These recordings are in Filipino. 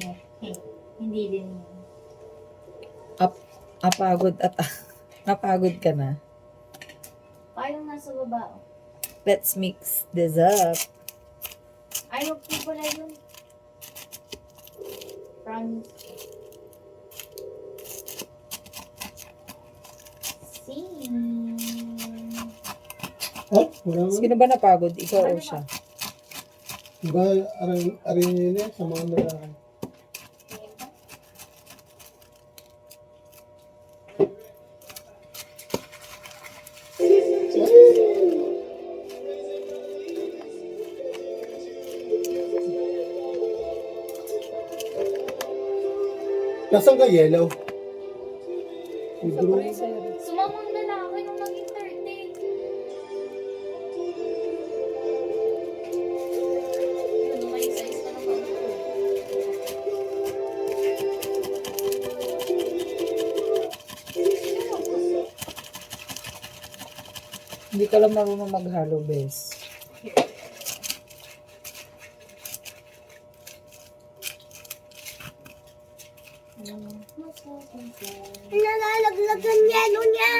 Yeah. Hindi din. Apagod at napagod ka na. Kayong nasa baba. Let's mix this up. Ay, wag po pala yun. Promise. See. Oh, wala nga. Sino ba napagod? Ikaw o siya? Diba, aring yun sa mga lalaki. Nasaan ka yellow? Ibro. Sumamang lalaki nung naging 30. Ano may size pa naman ako. Hindi ka lang marunong maghalo, bes. Nalalaglag ang yelo niya.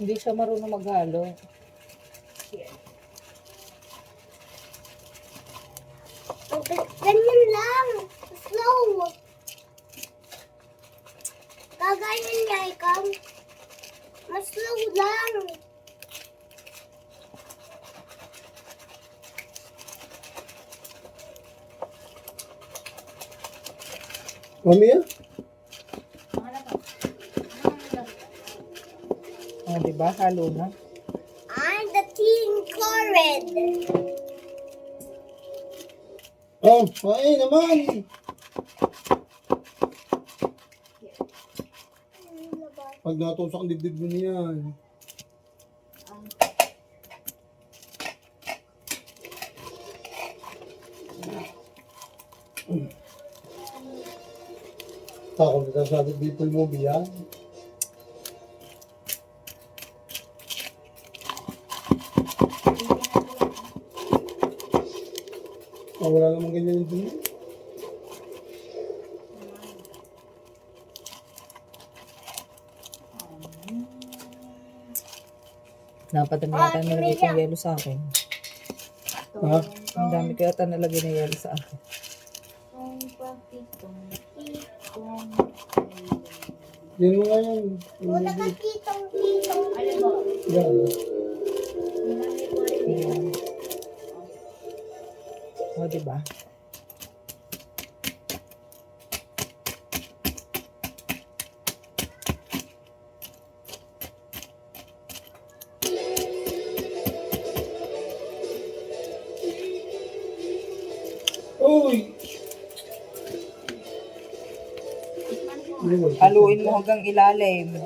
Hindi siya marunong maghalo. Ganyan lang. Slow. Kagayan niya ikaw. Mas slow lang. Mami yan? Diba? Halo na. I'm the teen Cored. Oh, ay naman. Pag natusak ang dibdib mo niyan. Takot na sabi people mo biyan. Oh, wala namang ganyan yung dumi. Dapat ang yata nilagay kong yelo sa akin. Ha? Ang dami ko yata nalagay na yelo sa akin. Yan mo nga yan. Wala ka kitong-kitong. Alin mo? Yan. Ayan. O, diba? Uy! Haluin mo hanggang ilalim.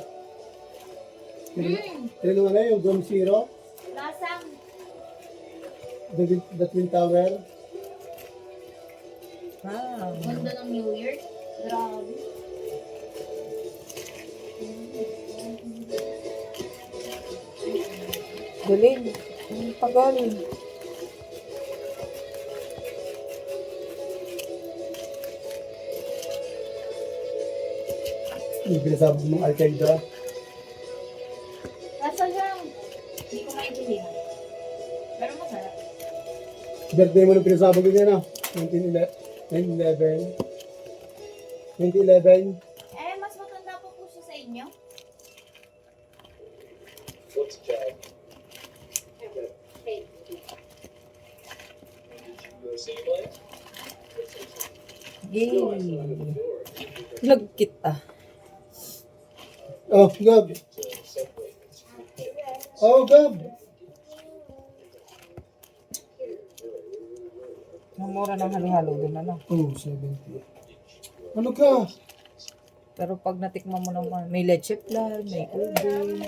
Yan mo na yung Gum Zero, Lasang. the Twin Tower. Ganda ng New Year. Grabe. Galing. Ang tagal. Yung pinasabi mong Al-Qaeda. Lasa lang. Hindi ko maintindihan. Pero masarap. Birthday mo nung pinasabog niya na. 2011. 2011. Eh, mas matanda pa po siya sa inyo. Yay. Nagkita. Oh, Gab. Oh, Gab. Ang mura ng halo-halo doon, ano? Oh, 70. Ano ka? Pero pag natikman mo naman, may leche plan, may ube.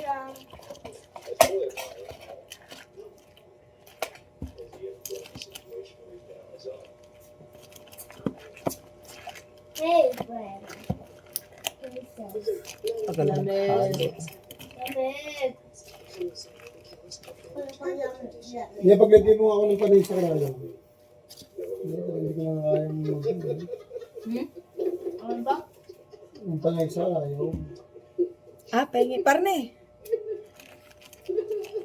Hey, friend. Tagal maghalo. Hindi, paglagay mo ako ng panay sa karalo. Hindi ko na kaya mag Ano ba? Yung panay sa ayaw. Pengi. Parne.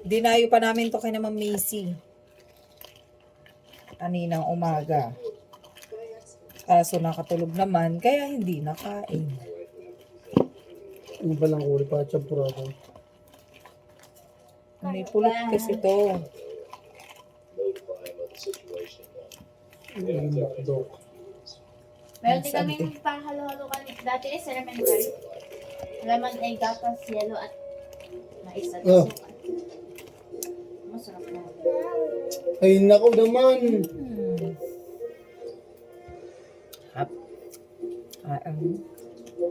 Dinayo pa namin to kay naman Missy. Kaninang umaga. Kaso nakatulog naman, kaya hindi nakain. Yung palang uri pa champurado. May pulot kasi to. Yung McDo. Meron din kami panghalo-halo kami. Dati is elementary. Lemon egg, gatas, yellow at mais at Oh. suka. Masarap na. Ay, nako naman. Hap.